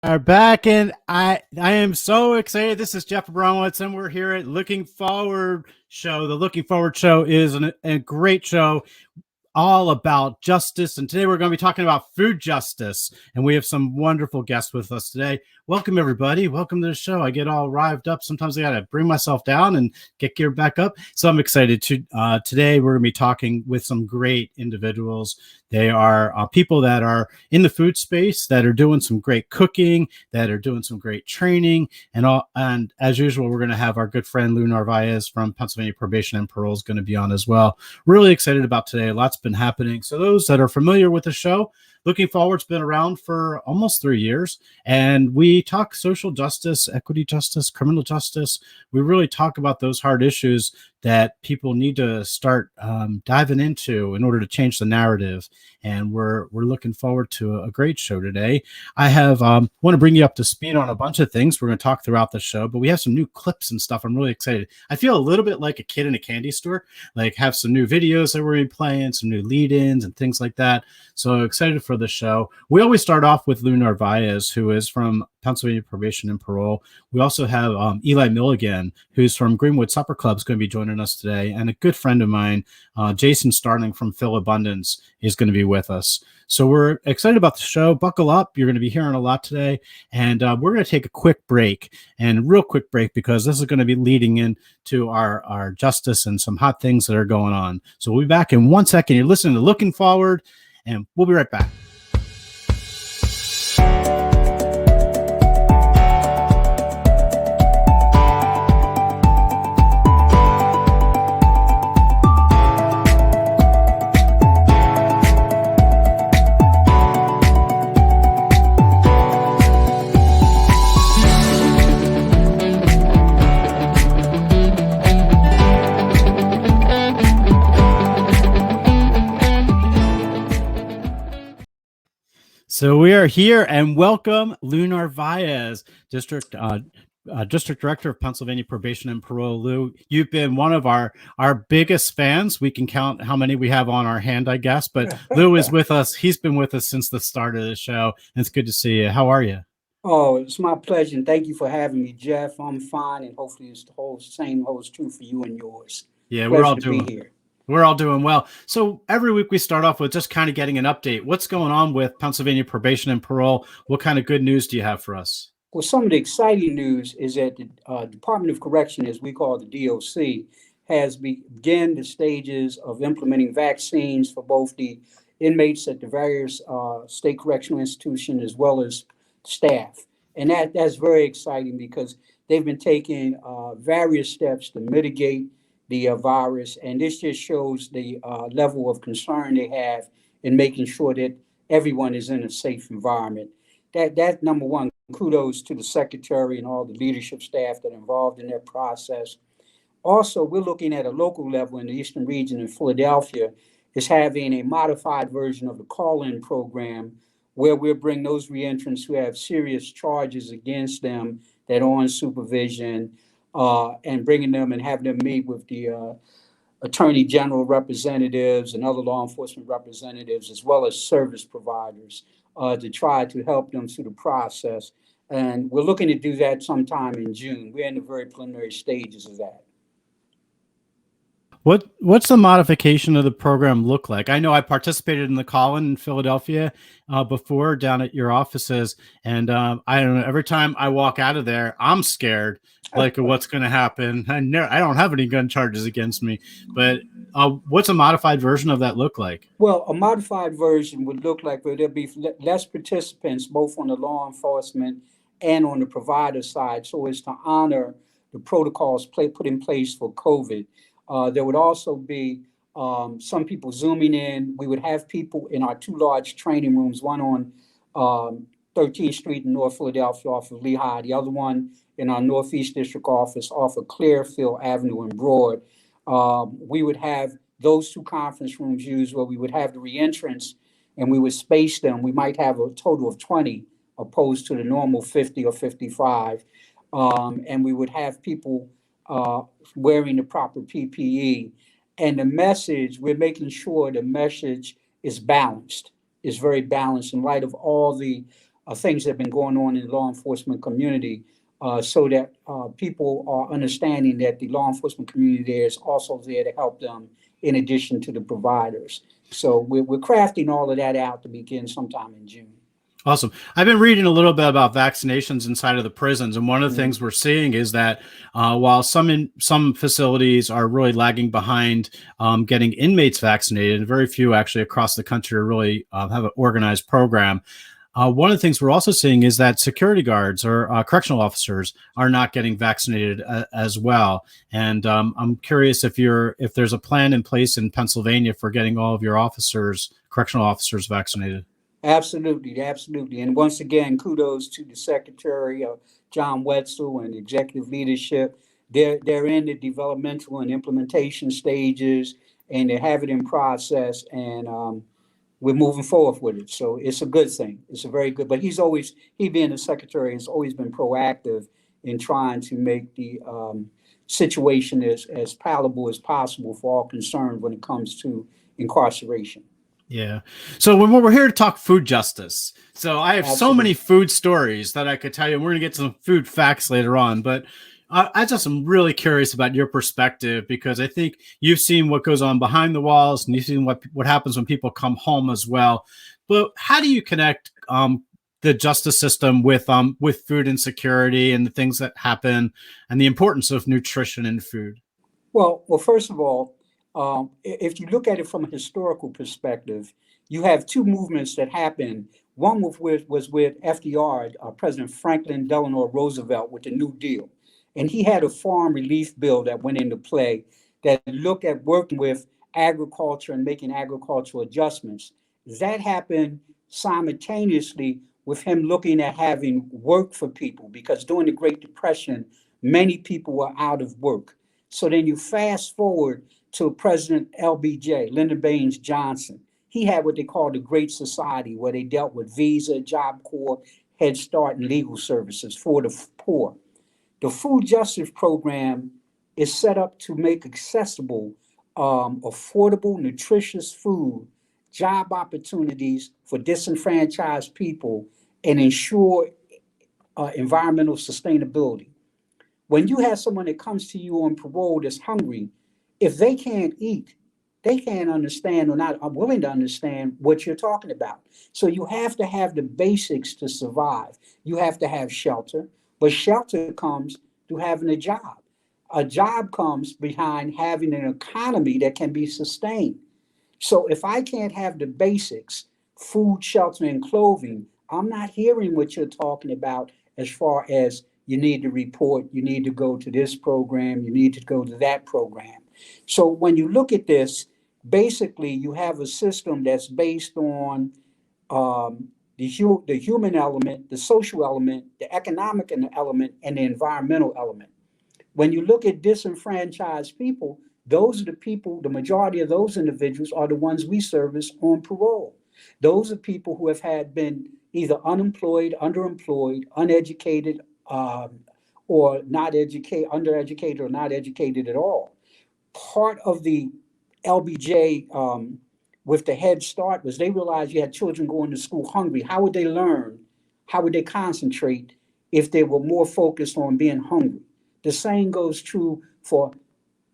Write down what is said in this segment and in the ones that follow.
are back, and I am so excited. This is Jeffrey Abramowitz, and we're here at Looking Forward Show. The Looking Forward Show is a great show all about justice, and today we're going to be talking about food justice, and we have some wonderful guests with us today. Welcome, everybody. Welcome to the show. I get all revved up. Sometimes I got to bring myself down and get geared back up. So I'm excited to today we're going to be talking with some great individuals. They are people that are in the food space, that are doing some great cooking, that are doing some great training, and as usual, we're going to have our good friend Louis Navarez from Pennsylvania Probation and Parole is going to be on as well. Really excited about today. Lots been happening. So those that are familiar with the show, Looking Forward's been around for almost 3 years, and we talk social justice, equity justice, criminal justice. We really talk about those hard issues that people need to start diving into in order to change the narrative. And we're looking forward to a great show today. I have want to bring you up to speed on a bunch of things we're going to talk throughout the show, but we have some new clips and stuff. I'm really excited. I feel a little bit like a kid in a candy store, like have some new videos that we're going to be playing, some new lead-ins and things like that. So excited for the show. We always start off with Louis Navarez, who is from Pennsylvania Probation and Parole. We also have Elijah Milligan, who's from Greenwood Supper Club, is going to be joining us today. And a good friend of mine, Jason Starling from Phil Abundance, is going to be with us. So we're excited about the show. Buckle up. You're going to be hearing a lot today. And we're going to take a quick break, and real quick break, because this is going to be leading into our justice and some hot things that are going on. So we'll be back in 1 second. You're listening to Looking Forward, and we'll be right back. So we are here, and welcome Louis Navarez, District Director of Pennsylvania Probation and Parole. Lou, you've been one of our biggest fans. We can count how many we have on our hand, I guess. But Lou is with us. He's been with us since the start of the show, and it's good to see you. How are you? Oh, it's my pleasure, and thank you for having me, Jeff. I'm fine, and hopefully it's the same holds true for you and yours. Yeah, Pleasure we're all to doing be here. We're all doing well. So every week we start off with just kind of getting an update. What's going on with Pennsylvania Probation and Parole? What kind of good news do you have for us? Well, some of the exciting news is that the Department of Correction, as we call the DOC, has begun the stages of implementing vaccines for both the inmates at the various state correctional institutions as well as staff. And that's very exciting because they've been taking various steps to mitigate the virus, and this just shows the level of concern they have in making sure that everyone is in a safe environment. That number one, kudos to the secretary and all the leadership staff that are involved in that process. Also, we're looking at a local level in the Eastern region in Philadelphia is having a modified version of the call-in program where we'll bring those reentrants who have serious charges against them that are on supervision, and bringing them and having them meet with the attorney general representatives and other law enforcement representatives, as well as service providers, to try to help them through the process. And we're looking to do that sometime in June. We're in the very preliminary stages of that. What's the modification of the program look like? I know I participated in the call-in in Philadelphia before down at your offices, and I don't know, every time I walk out of there, I'm scared like what's going to happen. I don't have any gun charges against me, but what's a modified version of that look like? Well, a modified version would look like where there'll be less participants, both on the law enforcement and on the provider side, so as to honor the protocols put in place for COVID. There would also be some people zooming in. We would have people in our two large training rooms, one on 13th Street in North Philadelphia off of Lehigh, the other one in our Northeast District office off of Clearfield Avenue and Broad. We would have those two conference rooms used where we would have the reentrants and we would space them. We might have a total of 20 opposed to the normal 50 or 55. And we would have people wearing the proper PPE. And the message, we're making sure the message is balanced, is very balanced in light of all the things that have been going on in the law enforcement community, so that people are understanding that the law enforcement community there is also there to help them in addition to the providers. So we're crafting all of that out to begin sometime in June. Awesome. I've been reading a little bit about vaccinations inside of the prisons, and one of the Mm-hmm. things we're seeing is that while some facilities are really lagging behind getting inmates vaccinated, and very few actually across the country really have an organized program. One of the things we're also seeing is that security guards or correctional officers are not getting vaccinated as well. And I'm curious if there's a plan in place in Pennsylvania for getting all of your correctional officers vaccinated. Absolutely, absolutely. And once again, kudos to the Secretary, John Wetzel, and executive leadership. They're in the developmental and implementation stages, and they have it in process, and we're moving forward with it. So it's a good thing. It's a very good. But he being the Secretary, has always been proactive in trying to make the situation as palatable as possible for all concerned when it comes to incarceration. Yeah. So we're here to talk food justice. So I have so many food stories that I could tell you. We're going to get some food facts later on, but I just am really curious about your perspective, because I think you've seen what goes on behind the walls, and you've seen what happens when people come home as well. But how do you connect the justice system with food insecurity and the things that happen, and the importance of nutrition in food? Well, first of all, if you look at it from a historical perspective, you have two movements that happened. One was with FDR, President Franklin Delano Roosevelt, with the New Deal. And he had a farm relief bill that went into play that looked at working with agriculture and making agricultural adjustments. That happened simultaneously with him looking at having work for people, because during the Great Depression, many people were out of work. So then you fast forward to President LBJ, Lyndon Baines Johnson. He had what they called the Great Society, where they dealt with Visa, Job Corps, Head Start, and legal services for the poor. The food justice program is set up to make accessible, affordable, nutritious food, job opportunities for disenfranchised people, and ensure environmental sustainability. When you have someone that comes to you on parole that's hungry, if they can't eat, they can't understand or not are willing to understand what you're talking about. So you have to have the basics to survive. You have to have shelter, but shelter comes through having a job. A job comes behind having an economy that can be sustained. So if I can't have the basics, food, shelter, and clothing, I'm not hearing what you're talking about as far as you need to report, you need to go to this program, you need to go to that program. So when you look at this, basically you have a system that's based on the human element, the social element, the economic element, and the environmental element. When you look at disenfranchised people, those are the people, the majority of those individuals are the ones we service on parole. Those are people who have been either unemployed, underemployed, uneducated, or not educated, undereducated, or not educated at all. Part of the LBJ with the Head Start was they realized you had children going to school hungry. How would they learn? How would they concentrate if they were more focused on being hungry? The same goes true for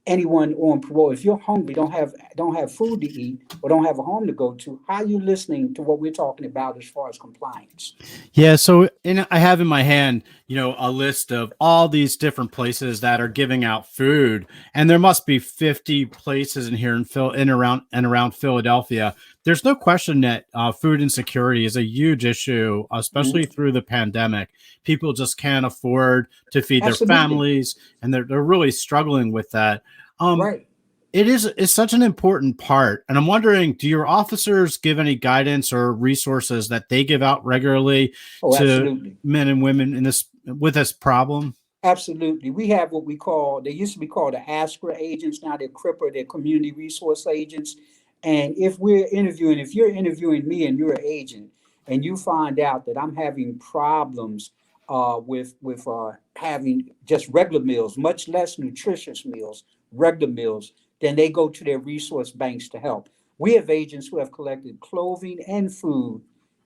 anyone on parole. If you're hungry, don't have food to eat, or don't have a home to go to, how are you listening to what we're talking about as far as compliance? Yeah, so I have in my hand, a list of all these different places that are giving out food, and there must be 50 places in here in around Philadelphia. There's no question that food insecurity is a huge issue, especially through the pandemic. People just can't afford to feed their families, and they're really struggling with that. Right. It's such an important part. And I'm wondering, do your officers give any guidance or resources that they give out regularly to men and women with this problem? Absolutely. We have what they used to be called the ASCRA agents. Now they're CRIPA, they're community resource agents. And if you're interviewing me and you're an agent, and you find out that I'm having problems with having just regular meals, much less nutritious meals, regular meals, then they go to their resource banks to help. We have agents who have collected clothing and food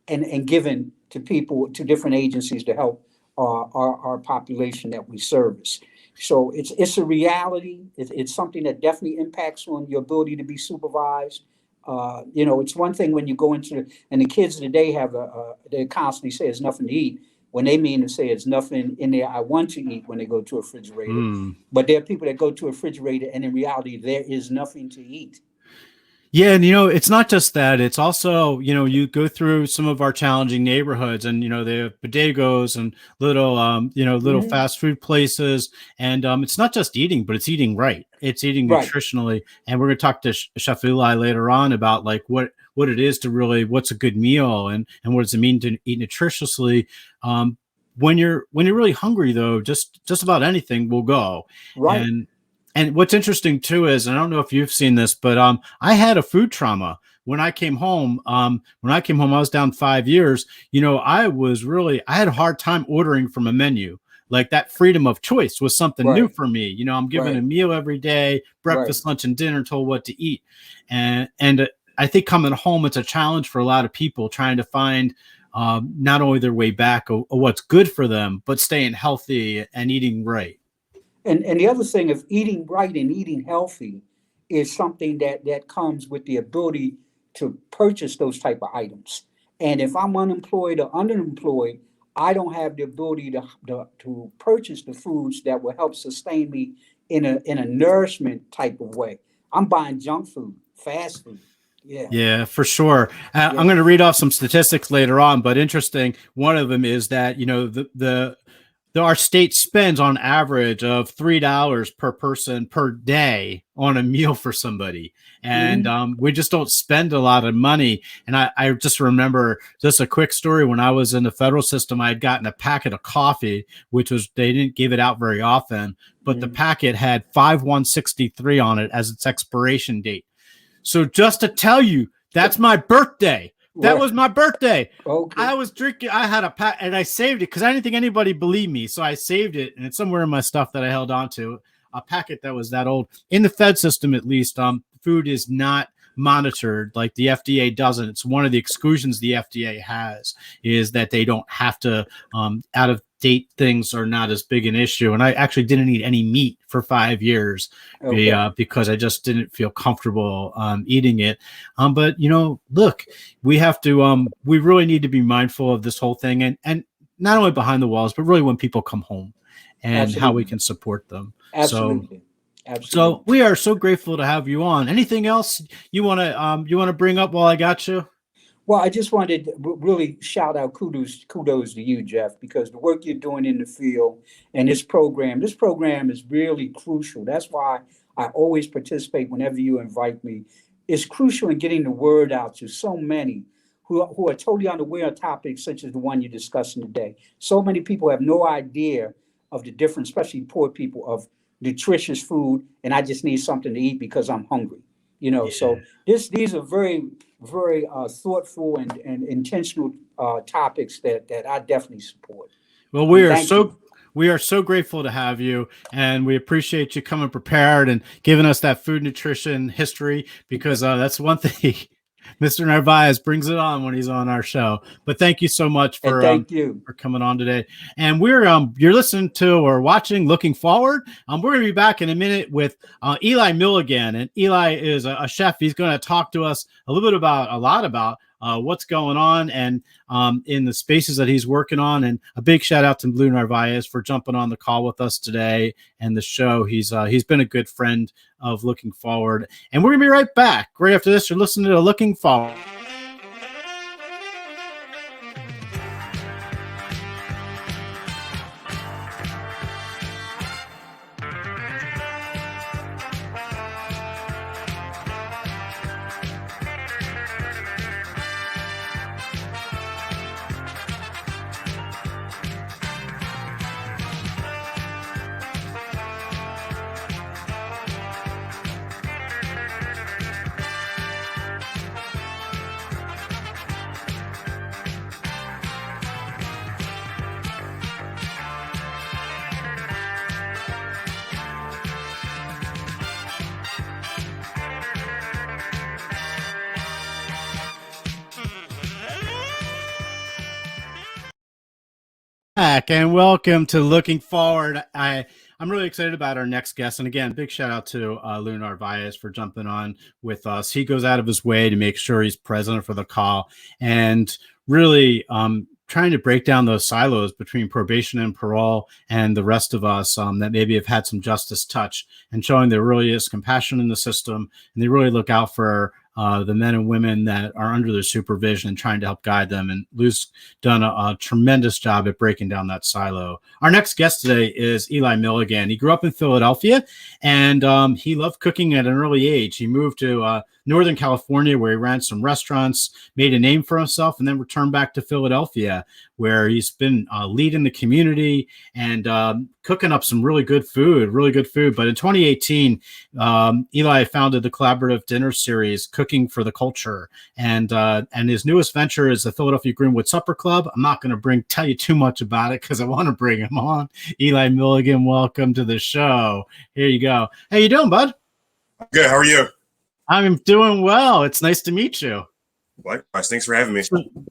and given to people, to different agencies to help our population that we service. So it's a reality. It's something that definitely impacts on your ability to be supervised. It's one thing when you go and the kids today they constantly say there's nothing to eat, when they mean to say it's nothing in there I want to eat when they go to a refrigerator. But there are people that go to a refrigerator and in reality there is nothing to eat. Yeah, and it's not just that. It's also, you go through some of our challenging neighborhoods, and they have bodegas and little, little fast food places, and it's not just eating, but it's eating right. It's eating nutritionally, and we're going to talk to Chef Eli later on about like what it is to really, what's a good meal, and what does it mean to eat nutritiously. When you're really hungry, though, just about anything will go. Right. And what's interesting too is, and I don't know if you've seen this, but I had a food trauma when I came home. I was down 5 years. I had a hard time ordering from a menu. Like that freedom of choice was something new for me. I'm given a meal every day, breakfast, lunch, and dinner, told what to eat. And I think coming home, it's a challenge for a lot of people trying to find not only their way back or what's good for them, but staying healthy and eating right. And the other thing of eating right and eating healthy is something that comes with the ability to purchase those type of items. And if I'm unemployed or underemployed, I don't have the ability to purchase the foods that will help sustain me in a nourishment type of way. I'm buying junk food, fast food. Yeah, for sure. I'm going to read off some statistics later on, but interesting. One of them is that, our state spends on average of $3 per person per day on a meal for somebody. And we just don't spend a lot of money. And I just remember just a quick story. When I was in the federal system, I had gotten a packet of coffee, they didn't give it out very often, but the packet had 5/163 on it as its expiration date. So just to tell you, that's my birthday. That was my birthday. Okay. I was drinking. I had a pack, and I saved it because I didn't think anybody believed me. So I saved it, and it's somewhere in my stuff that I held on to. A packet that was that old. In the Fed system, at least, food is not monitored like the FDA doesn't. It's one of the exclusions the FDA has, is that they don't have to. Out of date things are not as big an issue. And I actually didn't eat any meat for 5 years because I just didn't feel comfortable eating it. But look, we have to. We really need to be mindful of this whole thing, and not only behind the walls, but really when people come home, and how we can support them. Absolutely. So we are so grateful to have you on. Anything else you want to bring up while I got you? Well, I just wanted to really shout out kudos to you, Jeff, because the work you're doing in the field and this program is really crucial. That's why I always participate whenever you invite me. It's crucial in getting the word out to so many who are totally unaware of topics such as the one you're discussing today. So many people have no idea of the difference, especially poor people, of nutritious food, and I just need something to eat because I'm hungry. So these are very, very thoughtful and intentional topics that I definitely support. Well, we are so grateful to have you, and we appreciate you coming prepared and giving us that food nutrition history, because that's one thing Mr. Narvaez brings it on when he's on our show. But thank you so much for coming on today. And you're listening to or watching Looking Forward. We're going to be back in a minute with Elijah Milligan, and Eli is a chef. He's going to talk to us a lot about what's going on and in the spaces that he's working on. And a big shout out to Louis Navarez for jumping on the call with us today and the show. He's been a good friend of Looking Forward. And we're going to be right back. Right after this, you're listening to Looking Forward. back and welcome to Looking Forward. I'm really excited about our next guest. And again, big shout out to Louis Navarez for jumping on with us. He goes out of his way to make sure he's present for the call and really trying to break down those silos between probation and parole and the rest of us that maybe have had some justice touch, and showing there really is compassion in the system and they really look out for the men and women that are under their supervision and trying to help guide them. And Lou's done a tremendous job at breaking down that silo. Our next guest today is Elijah Milligan. He grew up in Philadelphia and he loved cooking at an early age. He moved to Northern California, where he ran some restaurants, made a name for himself, and then returned back to Philadelphia, where he's been leading the community and cooking up some really good food. But in 2018, Eli founded the collaborative dinner series, Cooking for the Culture. And his newest venture is the Philadelphia Greenwood Supper Club. I'm not going to tell you too much about it because I want to bring him on. Elijah Milligan, welcome to the show. Here you go. How you doing, bud? Good. How are you? I'm doing well. It's nice to meet you. Likewise. Thanks for having me.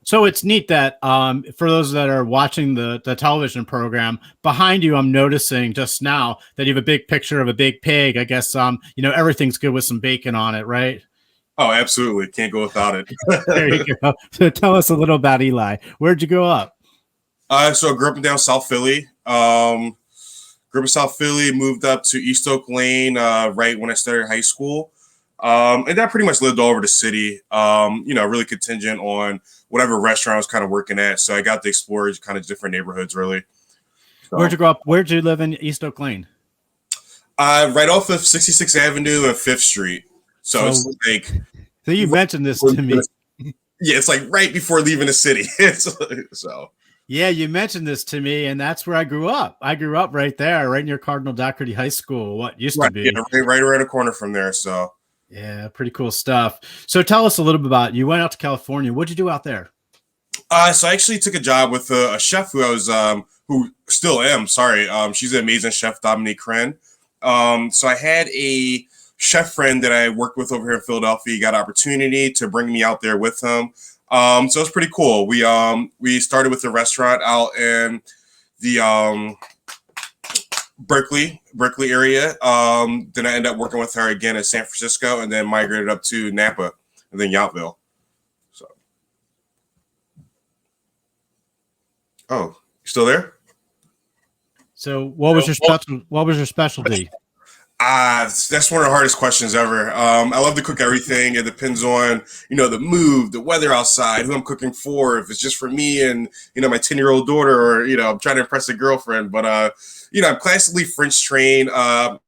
So it's neat that for those that are watching the television program, behind you, I'm noticing just now that you have a big picture of a big pig. I guess, everything's good with some bacon on it, right? Oh, absolutely. Can't go without it. There you go. So tell us a little about Eli. Where'd you grow up? So I grew up in down South Philly. Grew up in South Philly, moved up to East Oak Lane right when I started high school. And I pretty much lived all over the city, really contingent on whatever restaurant I was kind of working at. So I got to explore kind of different neighborhoods, really. So, where'd you grow up? Where'd you live in East Oak Lane? Right off of 66th Avenue and 5th Street. So it's like... So you mentioned this to me. Yeah, it's like right before leaving the city. So... Yeah, you mentioned this to me, and that's where I grew up. I grew up right there, right near Cardinal Doherty High School, what used to be. Yeah, right around the corner from there, so... Yeah, pretty cool stuff. So tell us a little bit about, you went out to California. What'd you do out there? So I actually took a job with a chef who I was, who still am, sorry. She's an amazing chef, Dominique Kren. So I had a chef friend that I worked with over here in Philadelphia. He got an opportunity to bring me out there with him. So it's pretty cool. We started with a restaurant out in the Berkeley area. Then I ended up working with her again in San Francisco, and then migrated up to Napa and then Yountville. So, oh, you still there? So what was your specialty? That's one of the hardest questions ever. I love to cook everything. It depends on, the mood, the weather outside, who I'm cooking for, if it's just for me and, my 10-year-old daughter, or, I'm trying to impress a girlfriend. But, I'm classically French trained. I'll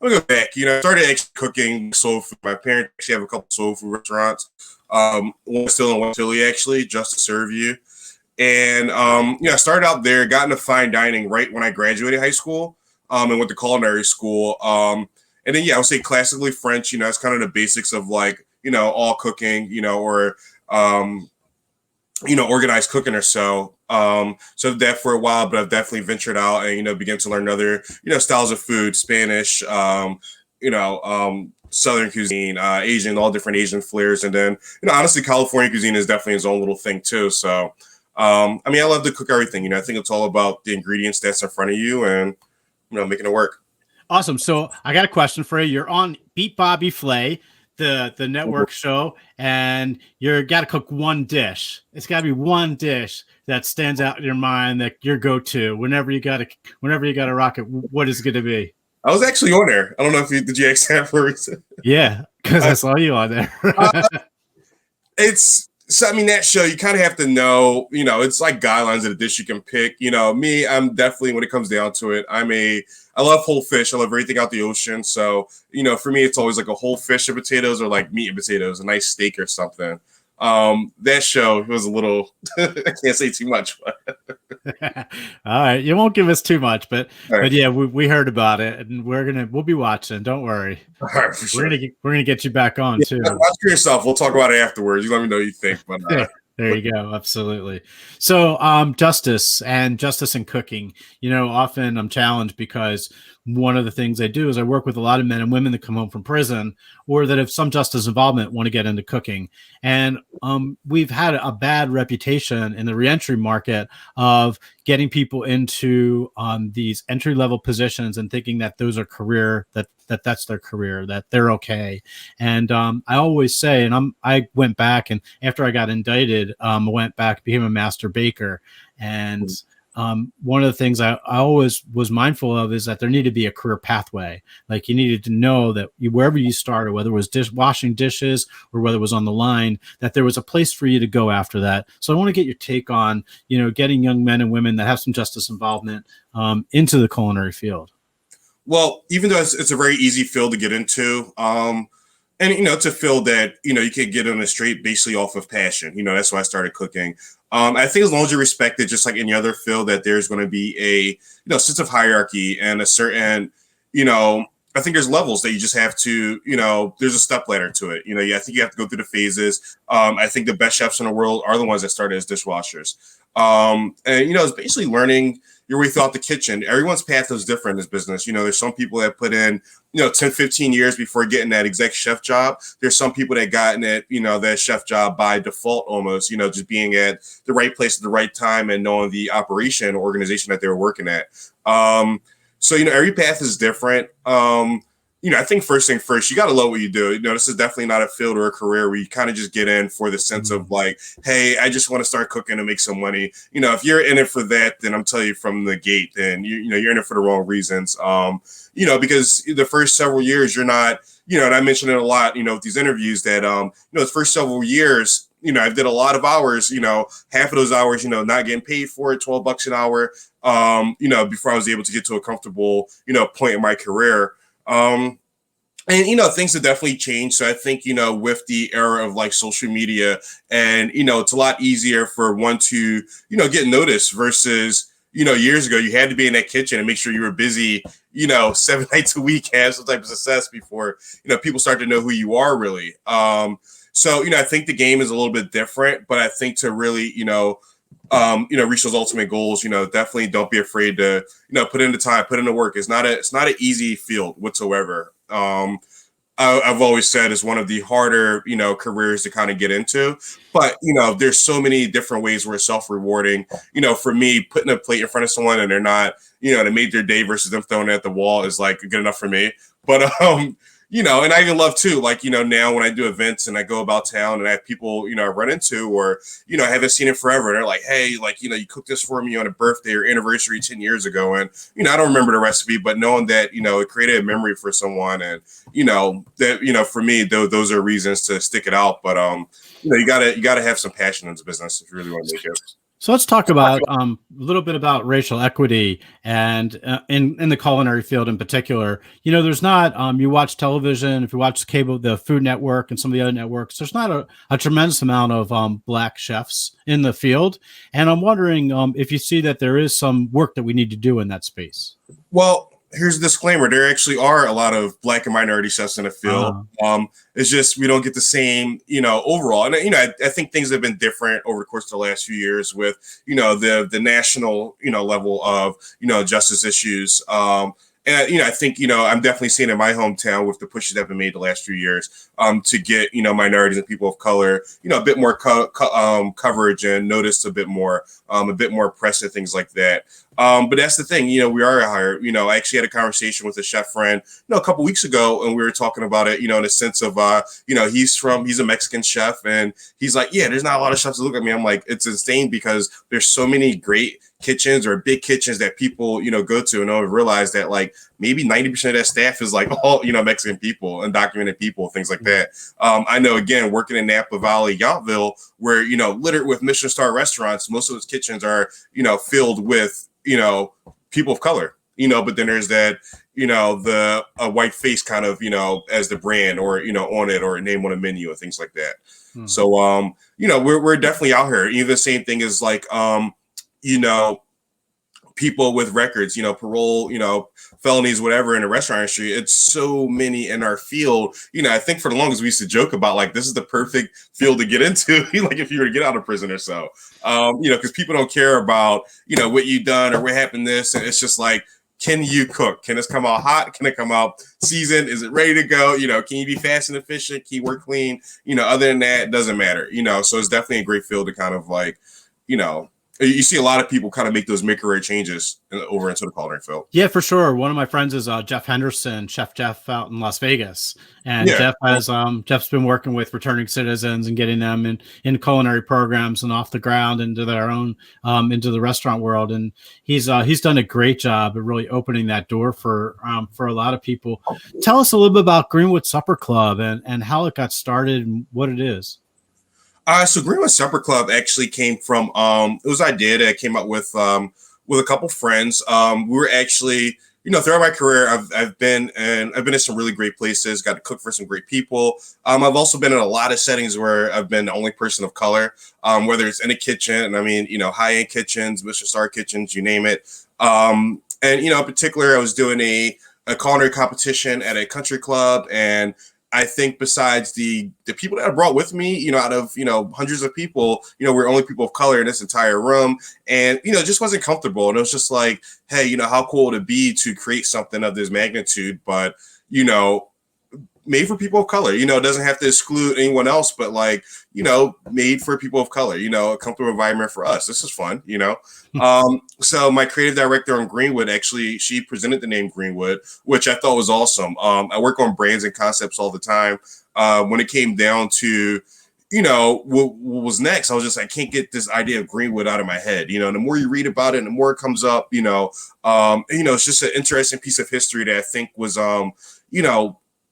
go back. I started actually cooking soul food. My parents actually have a couple soul food restaurants. One still in West Philly, actually, just to serve you. And, I started out there, got into fine dining right when I graduated high school. And went to culinary school. And then, I would say classically French, it's kind of the basics of like, all cooking, or, organized cooking or so. So I've done that for a while, but I've definitely ventured out and, began to learn other, styles of food, Spanish, Southern cuisine, Asian, all different Asian flares. And then, honestly, California cuisine is definitely its own little thing too. So, I love to cook everything. I think it's all about the ingredients that's in front of you and, making it work. Awesome. So I got a question for you. You're on Beat Bobby Flay, the network show, and you're got to cook one dish. It's got to be one dish that stands out in your mind, that your go-to whenever you got to rock it. What is it going to be? I was actually on there. I don't know if did you ask that for a reason? Yeah, because I saw you on there. That show, you kind of have to know, it's like guidelines of the dish you can pick. Me, I'm definitely, when it comes down to it, I love whole fish. I love everything out the ocean. So, for me, it's always like a whole fish and potatoes, or like meat and potatoes, a nice steak or something. That show was a little, I can't say too much. All right. You won't give us too much, but yeah, we heard about it, and we'll be watching. Don't worry. All right, for sure. We're going to get you back on too. Watch for yourself. We'll talk about it afterwards. You let me know what you think. But there you go. Absolutely. So, justice in cooking, often I'm challenged because one of the things I do is I work with a lot of men and women that come home from prison or that have some justice involvement want to get into cooking. And we've had a bad reputation in the reentry market of getting people into these entry-level positions and thinking that those are career, that's their career, that they're okay. And I always say, and I went back, and after I got indicted, I went back, became a master baker. And one of the things I always was mindful of is that there needed to be a career pathway. Like you needed to know that wherever you started, whether it was washing dishes or whether it was on the line, that there was a place for you to go after that. So I want to get your take on, getting young men and women that have some justice involvement into the culinary field. Well, even though it's a very easy field to get into, and it's a field that you can get on a straight basically off of passion. That's why I started cooking. I think as long as you respect it, just like any other field, that there's going to be a sense of hierarchy and a certain I think there's levels that you just have to there's a step ladder to it. I think you have to go through the phases. I think the best chefs in the world are the ones that started as dishwashers. And it's basically learning your way throughout the kitchen. Everyone's path is different in this business. There's some people that put in 10, 15 years before getting that exec chef job. There's some people that got in that chef job by default almost, just being at the right place at the right time and knowing the operation or organization that they were working at. So every path is different. I think first thing first, you got to love what you do. This is definitely not a field or a career where you kind of just get in for the sense of like, hey, I just want to start cooking and make some money. If you're in it for that, then I'm telling you from the gate, then you're in it for the wrong reasons. Because the first several years you're not, and I mentioned it a lot, with these interviews that, the first several years, I did a lot of hours, half of those hours, not getting paid for it, $12 an hour, before I was able to get to a comfortable, point in my career. And things have definitely changed. So I think, with the era of like social media and, it's a lot easier for one to, get noticed versus, years ago, you had to be in that kitchen and make sure you were busy, 7 nights a week, have some type of success before, people start to know who you are really. So, I think the game is a little bit different, but I think to really, reach those ultimate goals, definitely don't be afraid to, put in the time, put in the work. It's not an easy field whatsoever. I've always said it's one of the harder, careers to kind of get into, but, there's so many different ways where it's self-rewarding. For me, putting a plate in front of someone and they're not, they made their day versus them throwing it at the wall is like good enough for me. But, and I even love too, like, now when I do events and I go about town and I have people, I run into or, I haven't seen it forever. And they're like, hey, like, you cooked this for me on a birthday or anniversary 10 years ago. And, I don't remember the recipe, but knowing that, it created a memory for someone and, that, for me, those are reasons to stick it out. But, you gotta have some passion in this business if you really want to make it. So let's talk about a little bit about racial equity and in the culinary field in particular. There's not you watch television, if you watch cable, the Food Network and some of the other networks, there's not a tremendous amount of Black chefs in the field. And I'm wondering if you see that there is some work that we need to do in that space. Well, here's a disclaimer. There actually are a lot of Black and minority chefs in the field. It's just we don't get the same, overall. And, I think things have been different over the course of the last few years with, the national, level of, justice issues. And, I think, I'm definitely seeing in my hometown with the pushes that have been made the last few years to get, minorities and people of color, a bit more coverage and noticed a bit more press and things like that. But that's the thing, we are higher. I actually had a conversation with a chef friend, a couple weeks ago, and we were talking about it, in a sense of, he's a Mexican chef, and he's like, yeah, there's not a lot of chefs that look at me. I'm like, it's insane because there's so many great kitchens or big kitchens that people, go to and don't realize that like maybe 90% of that staff is like all, Mexican people, undocumented people, things like that. I know, again, working in Napa Valley, Yountville, where, littered with Michelin star restaurants, most of those kitchens are, filled with, people of color, but then there's that, the white face kind of, as the brand or, on it or name on a menu and things like that. So, we're definitely out here. Even the same thing is like, people with records, parole, felonies, whatever in the restaurant industry. It's so many in our field. I think for the longest we used to joke about like, this is the perfect field to get into, like if you were to get out of prison or so, because people don't care about, what you've done or what happened this. And it's just like, can you cook? Can this come out hot? Can it come out seasoned? Is it ready to go? Can you be fast and efficient? Can you work clean? Other than that, it doesn't matter. So it's definitely a great field to kind of like, you see a lot of people kind of make those make-or changes over into the culinary field. Yeah, for sure. One of my friends is Jeff Henderson, Chef Jeff out in Las Vegas. And Jeff's been working with returning citizens and getting them in culinary programs and off the ground into their own, into the restaurant world. And he's done a great job of really opening that door for a lot of people. Tell us a little bit about Greenwood Supper Club and how it got started and what it is. So Greenwood Supper Club actually came from it was an idea that I came up with a couple friends. We were actually, throughout my career, I've been in some really great places, got to cook for some great people. I've also been in a lot of settings where I've been the only person of color, whether it's in a kitchen, high-end kitchens, Michelin star kitchens, you name it. And in particular, I was doing a culinary competition at a country club, and I think besides the people that I brought with me, out of, hundreds of people, we're only people of color in this entire room. And, it just wasn't comfortable. And it was just like, hey, how cool would it be to create something of this magnitude, but, made for people of color, it doesn't have to exclude anyone else, but like, made for people of color, a comfortable environment for us. This is fun, So my creative director on Greenwood, actually, she presented the name Greenwood, which I thought was awesome. I work on brands and concepts all the time. When it came down to, what was next, I was just, I can't get this idea of Greenwood out of my head. The more you read about it and the more it comes up, it's just an interesting piece of history that I think was,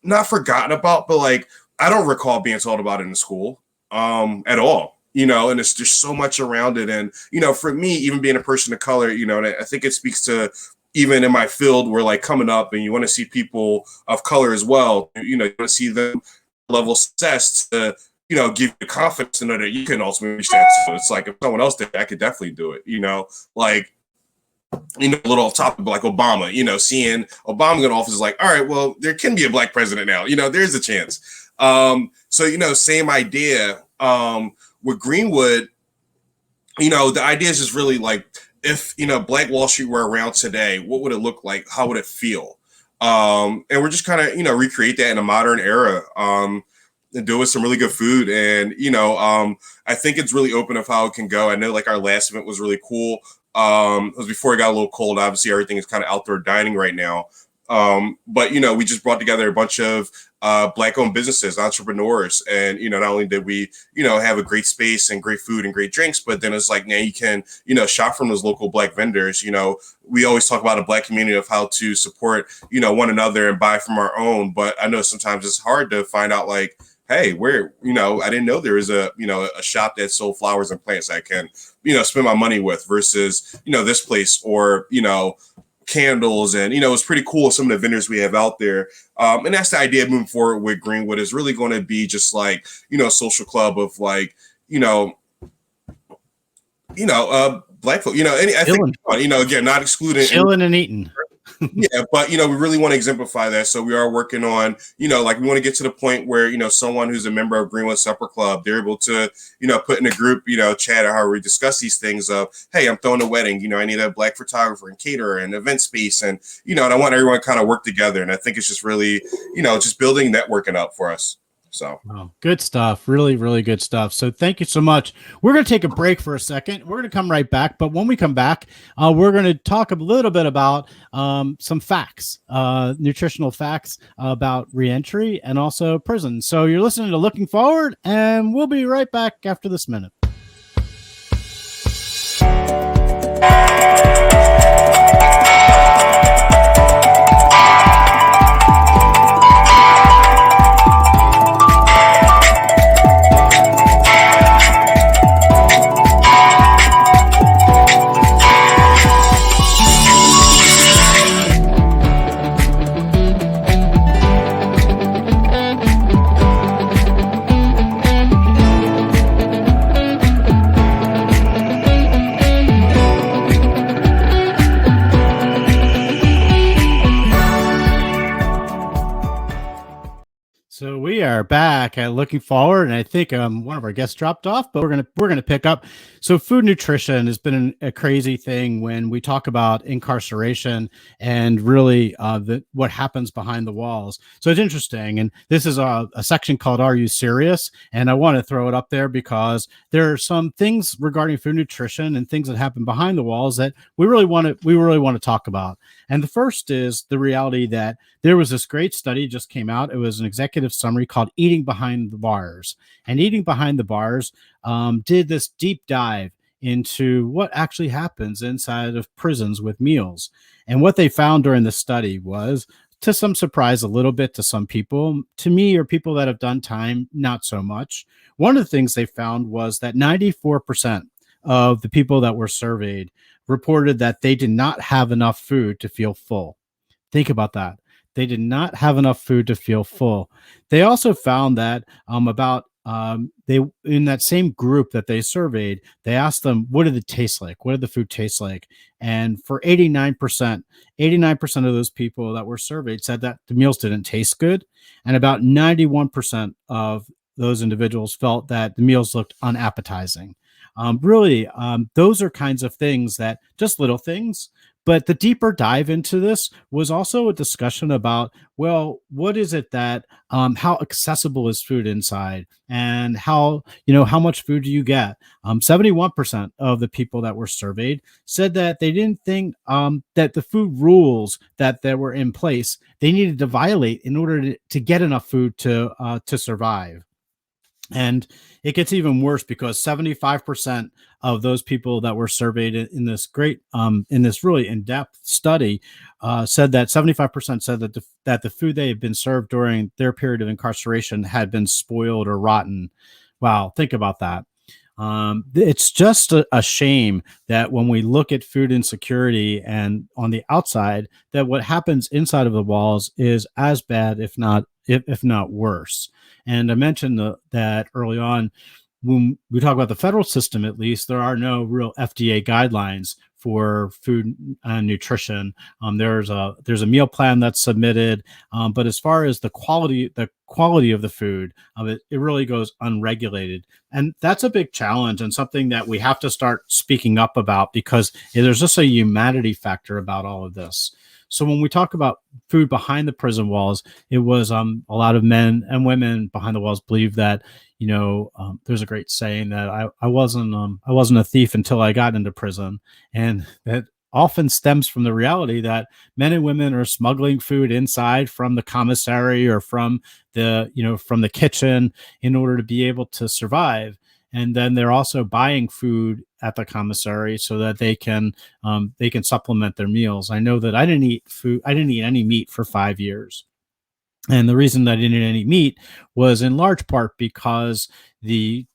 not forgotten about, but like, I don't recall being told about it in school at all, and it's just so much around it. And, for me, even being a person of color, and I think it speaks to even in my field, we're like coming up and you want to see people of color as well, you want to see them level success to, give you the confidence to know that you can ultimately reach that. So it's like, if someone else did, I could definitely do it, like, a little off topic, like Obama, seeing Obama in office is like, all right, well, there can be a black president now, there's a chance. So, same idea with Greenwood, the idea is just really like, if, Black Wall Street were around today, what would it look like? How would it feel? And we're just kind of, recreate that in a modern era and do it with some really good food. And, I think it's really open of how it can go. I know like our last event was really cool. It was before it got a little cold. Obviously, everything is kind of outdoor dining right now. But, we just brought together a bunch of Black-owned businesses, entrepreneurs. And, not only did we, have a great space and great food and great drinks, but then it's like, now you can, shop from those local Black vendors. We always talk about a Black community of how to support, one another and buy from our own. But I know sometimes it's hard to find out, like, hey, where, I didn't know there was a shop that sold flowers and plants I can, spend my money with versus, this place or, candles. And, it's pretty cool. Some of the vendors we have out there. And that's the idea moving forward with Greenwood is really going to be just like, a social club of like, Black folk, I think, again, not excluding. Chilling and eating. Yeah, but we really want to exemplify that. So we are working on, like we want to get to the point where, someone who's a member of Greenwood Supper Club, they're able to, put in a group, chat or how we discuss these things of, hey, I'm throwing a wedding, I need a Black photographer and caterer and event space. And, and I want everyone to kind of work together. And I think it's just really, just building networking up for us. So good stuff. Really, really good stuff. So thank you so much. We're going to take a break for a second. We're going to come right back. But when we come back, we're going to talk a little bit about some facts, nutritional facts about reentry and also prison. So you're listening to Looking Forward, and we'll be right back after this minute. are back at Looking Forward, and I think one of our guests dropped off, but we're gonna pick up. So, food nutrition has been a crazy thing when we talk about incarceration and really what happens behind the walls. So it's interesting, and this is a section called "Are You Serious?" And I want to throw it up there because there are some things regarding food nutrition and things that happen behind the walls that we really want to talk about. And the first is the reality that there was this great study just came out. It was an executive summary called Eating Behind the Bars. And Eating Behind the Bars did this deep dive into what actually happens inside of prisons with meals. And what they found during the study was, to some surprise, a little bit to some people, to me or people that have done time, not so much. One of the things they found was that 94% of the people that were surveyed reported that they did not have enough food to feel full. Think about that. They did not have enough food to feel full. They also found that they in that same group that they surveyed, they asked them, what did it taste like? What did the food taste like? And for 89% of those people that were surveyed said that the meals didn't taste good. And about 91% of those individuals felt that the meals looked unappetizing. Those are kinds of things that just little things. But the deeper dive into this was also a discussion about, well, what is it that, how accessible is food inside, and how much food do you get? 71% of the people that were surveyed said that they didn't think that the food rules that were in place, they needed to violate in order to get enough food to survive. And it gets even worse because 75% of those people that were surveyed in this in this really in-depth study said that 75% said that the food they had been served during their period of incarceration had been spoiled or rotten. Wow, think about that. It's just a shame that when we look at food insecurity and on the outside, that what happens inside of the walls is as bad, if not worse. And I mentioned that early on, when we talk about the federal system, at least, there are no real FDA guidelines for food and nutrition. There's a meal plan that's submitted, but as far as the quality of the food, it really goes unregulated. And that's a big challenge and something that we have to start speaking up about, because there's just a humanity factor about all of this. So when we talk about food behind the prison walls, it was a lot of men and women behind the walls believe that, there's a great saying that I wasn't a thief until I got into prison, and that often stems from the reality that men and women are smuggling food inside from the commissary or from the kitchen in order to be able to survive. And then they're also buying food at the commissary so that they can supplement their meals. I know that I didn't eat any meat for 5 years. And the reason that I didn't eat any meat was in large part because the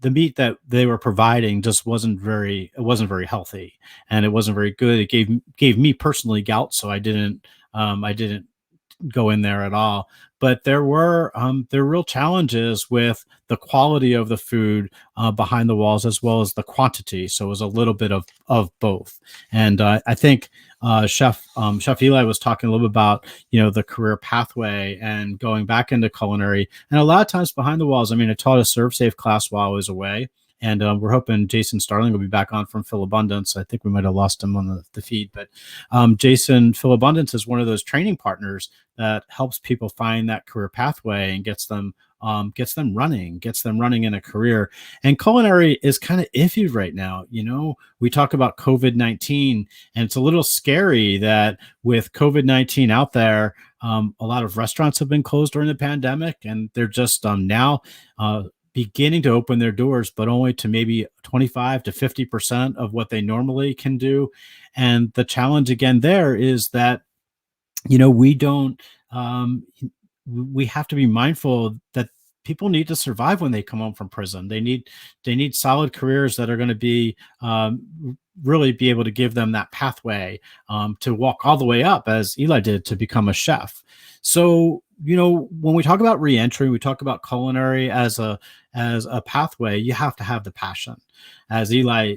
meat that they were providing just wasn't very healthy, and it wasn't very good. It gave me personally gout, so I didn't go in there at all. But there were real challenges with the quality of the food behind the walls, as well as the quantity. So it was a little bit of both. And I think Chef Eli was talking a little bit about the career pathway and going back into culinary. And a lot of times behind the walls, I taught a Serve Safe class while I was away. And we're hoping Jason Starling will be back on from Phil Abundance. I think we might have lost him on the feed, but Jason Phil Abundance is one of those training partners that helps people find that career pathway and gets them running in a career. And culinary is kind of iffy right now. We talk about COVID-19, and it's a little scary that with COVID-19 out there, a lot of restaurants have been closed during the pandemic, and they're just now beginning to open their doors, but only to maybe 25 to 50% of what they normally can do. And the challenge again there is that, we have to be mindful that people need to survive when they come home from prison. They need solid careers that are going to be really be able to give them that pathway to walk all the way up, as Eli did, to become a chef. So, when we talk about reentry, we talk about culinary as a pathway. You have to have the passion. As Eli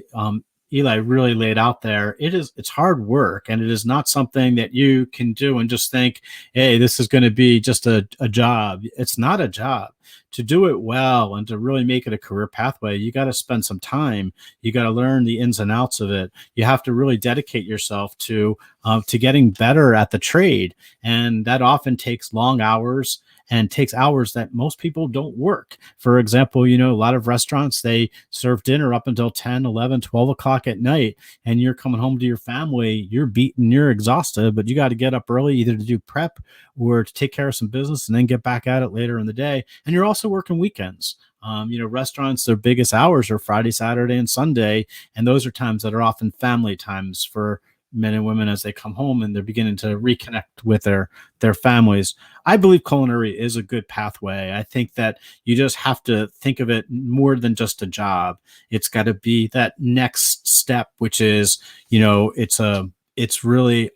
Eli really laid out there, it's hard work, and it is not something that you can do and just think, hey, this is going to be just a job. It's not a job. To do it well and to really make it a career pathway, you got to spend some time. You got to learn the ins and outs of it. You have to really dedicate yourself to getting better at the trade, and that often takes long hours and takes hours that most people don't work. For example, a lot of restaurants, they serve dinner up until 10, 11, 12 o'clock at night, and you're coming home to your family, you're beaten, you're exhausted, but you got to get up early either to do prep or to take care of some business and then get back at it later in the day. And you're also working weekends. Restaurants, their biggest hours are Friday, Saturday, and Sunday. And those are times that are often family times for men and women as they come home and they're beginning to reconnect with their families. I believe culinary is a good pathway. I think that you just have to think of it more than just a job. It's got to be that next step, which is, it's really,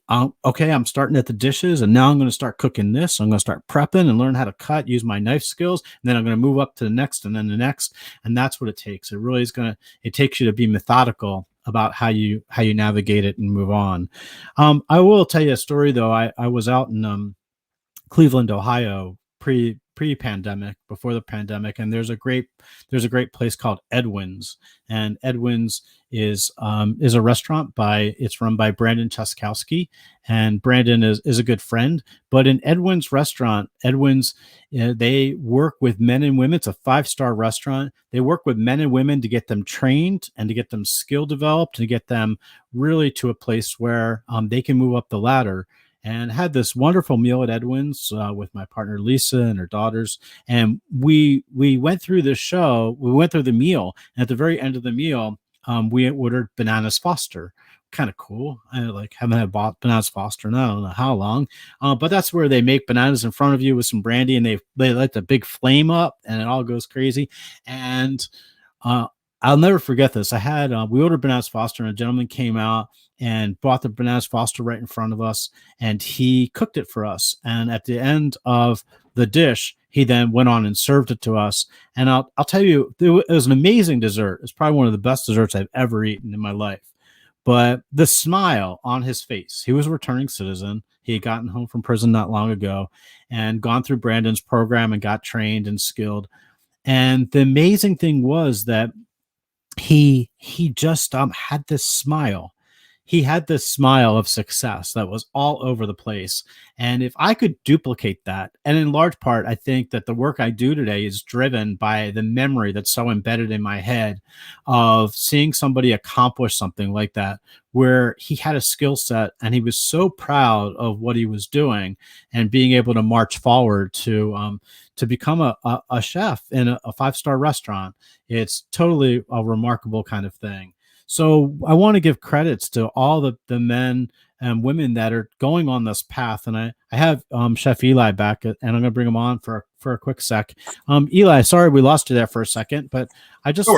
okay, I'm starting at the dishes and now I'm going to start cooking this. I'm going to start prepping and learn how to cut, use my knife skills. And then I'm going to move up to the next and then the next. And that's what it takes. It really is it takes you to be methodical about how you navigate it and move on. I will tell you a story though. I was out in Cleveland, Ohio, pre-pandemic, before the pandemic, and there's a great place called Edwin's, and Edwin's is a restaurant it's run by Brandon Cheskowski, and Brandon is a good friend. But in Edwin's restaurant, they work with men and women. It's a 5-star restaurant. They work with men and women to get them trained and to get them skill developed, to get them really to a place where they can move up the ladder. And had this wonderful meal at Edwin's with my partner Lisa and her daughters. And we went through the show. We went through the meal, and at the very end of the meal, we ordered bananas Foster. Kind of cool. I haven't had bananas Foster in I don't know how long, but that's where they make bananas in front of you with some brandy, and they light the big flame up, and it all goes crazy. And I'll never forget this. We ordered bananas Foster, and a gentleman came out and bought the bananas Foster right in front of us, and he cooked it for us. And at the end of the dish, he then went on and served it to us. And I'll tell you, it was an amazing dessert. It's probably one of the best desserts I've ever eaten in my life. But the smile on his face, he was a returning citizen. He had gotten home from prison not long ago and gone through Brandon's program and got trained and skilled. And the amazing thing was that he just had this smile. He had this smile of success that was all over the place. And if I could duplicate that, and in large part, I think that the work I do today is driven by the memory that's so embedded in my head of seeing somebody accomplish something like that, where he had a skill set and he was so proud of what he was doing and being able to march forward to become a chef in a 5-star restaurant. It's totally a remarkable kind of thing. So I want to give credits to all the men and women that are going on this path. And I have Chef Eli back, and I'm going to bring him on for a quick sec. Eli, sorry we lost you there for a second, but I'm just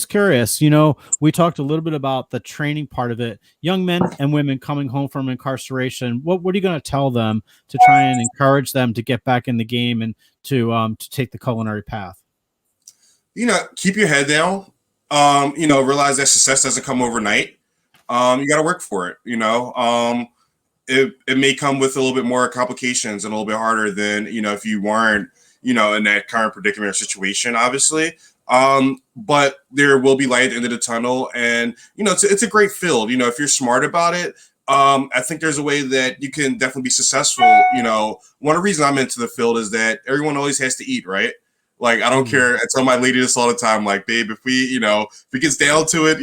curious. We talked a little bit about the training part of it. Young men and women coming home from incarceration, what are you going to tell them to try and encourage them to get back in the game and to take the culinary path? Keep your head down. Realize that success doesn't come overnight. You got to work for it. It may come with a little bit more complications and a little bit harder than, if you weren't, in that current predicament or situation, obviously. But there will be light at the end of the tunnel, and, it's a great field. If you're smart about it, I think there's a way that you can definitely be successful. One of the reasons I'm into the field is that everyone always has to eat, right? Like, I don't care. I tell my lady this all the time. Like, babe, if it gets down to it,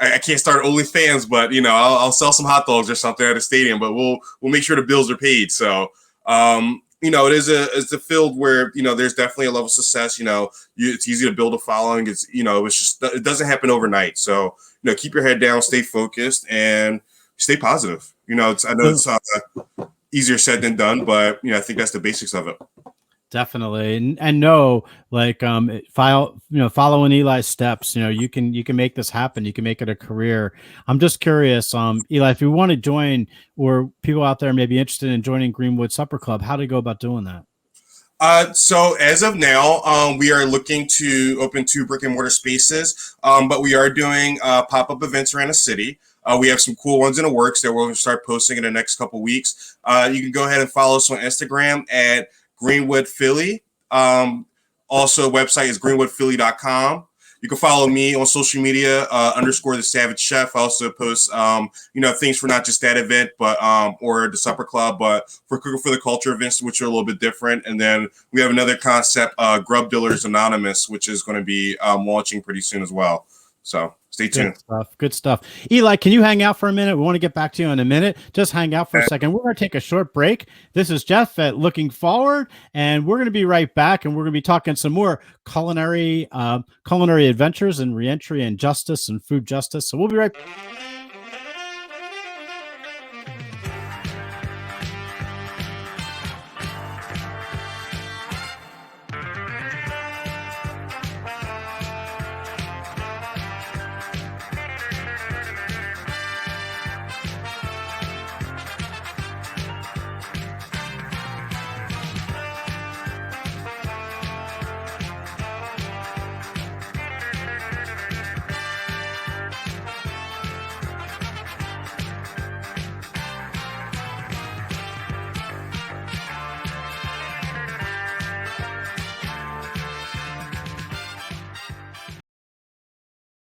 I can't start OnlyFans, but I'll sell some hot dogs or something at a stadium. But we'll make sure the bills are paid. So, it's a field where there's definitely a level of success. It's easy to build a following. It's it doesn't happen overnight. So keep your head down, stay focused, and stay positive. I know it's easier said than done, but I think that's the basics of it. Definitely. And following Eli's steps, you can make this happen. You can make it a career. I'm just curious, Eli, if you want to join, or people out there may be interested in joining Greenwood Supper Club, how do you go about doing that? So as of now, we are looking to open 2 brick and mortar spaces, but we are doing pop-up events around the city. We have some cool ones in the works that we'll start posting in the next couple weeks. You can go ahead and follow us on Instagram at Greenwood Philly. Also, website is greenwoodphilly.com. You can follow me on social media, _ the Savage Chef. I also post, things for not just that event, but or the Supper Club, but for Cooking for the Culture events, which are a little bit different. And then we have another concept, Grub Dealers Anonymous, which is going to be launching pretty soon as well. So stay tuned. Good stuff. Good stuff. Eli, can you hang out for a minute? We want to get back to you in a minute. Just hang out for a second. We're going to take a short break. This is Jeff at Looking Forward, and we're going to be right back, and we're going to be talking some more culinary adventures and reentry and justice and food justice. So we'll be right back.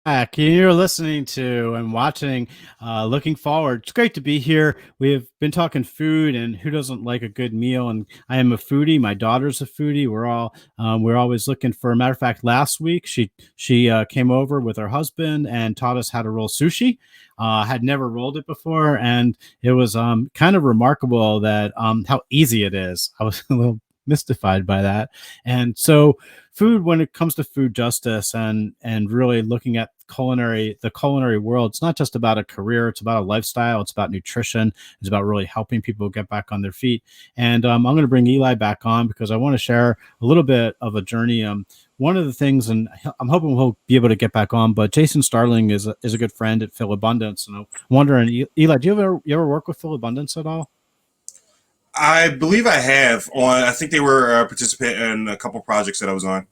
Back. You're listening to and watching Looking Forward. It's great to be here. We have been talking food and who doesn't like a good meal. And I am a foodie. My daughter's a foodie. We're always looking for. A matter of fact, last week she came over with her husband and taught us how to roll sushi. Had never rolled it before, and it was kind of remarkable that how easy it is. I was a little mystified by that. And so food, when it comes to food justice and really looking at the culinary world, it's not just about a career, it's about a lifestyle, it's about nutrition, it's about really helping people get back on their feet. And I'm going to bring Eli back on because I want to share a little bit of a journey. One of the things, and I'm hoping we'll be able to get back on, but Jason Starling is a good friend at Phil Abundance. And I'm wondering, Eli, do you ever work with Phil Abundance at all? I believe I have I think they were participating in a couple projects that I was on.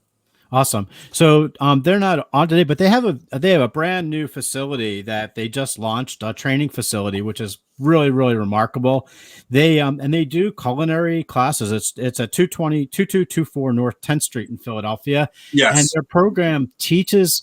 Awesome. So they're not on today, but they have a brand new facility that they just launched, a training facility, which is really, really remarkable. They and they do culinary classes. It's at 2224 North 10th Street in Philadelphia. Yes. And their program teaches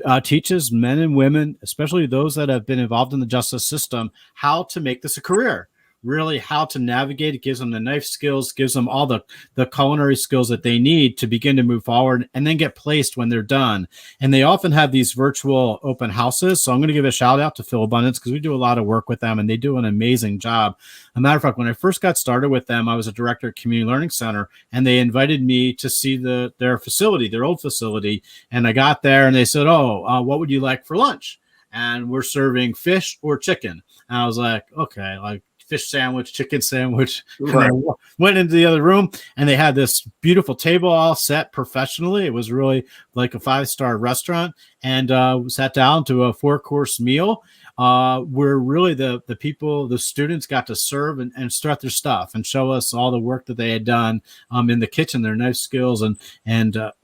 men and women, especially those that have been involved in the justice system, how to make this a career. Really how to navigate. It gives them the knife skills, gives them all the culinary skills that they need to begin to move forward and then get placed when they're done. And they often have these virtual open houses. So I'm going to give a shout out to Phil Abundance because we do a lot of work with them and they do an amazing job. As a matter of fact, when I first got started with them, I was a director at Community Learning Center and they invited me to see their facility, their old facility. And I got there and they said, what would you like for lunch? And we're serving fish or chicken. And I was like, okay, like fish sandwich, chicken sandwich. Right. And I went into the other room and they had this beautiful table all set professionally. It was really like a 5-star restaurant and sat down to a 4-course meal where really the students got to serve and start their stuff and show us all the work that they had done in the kitchen, their knife skills and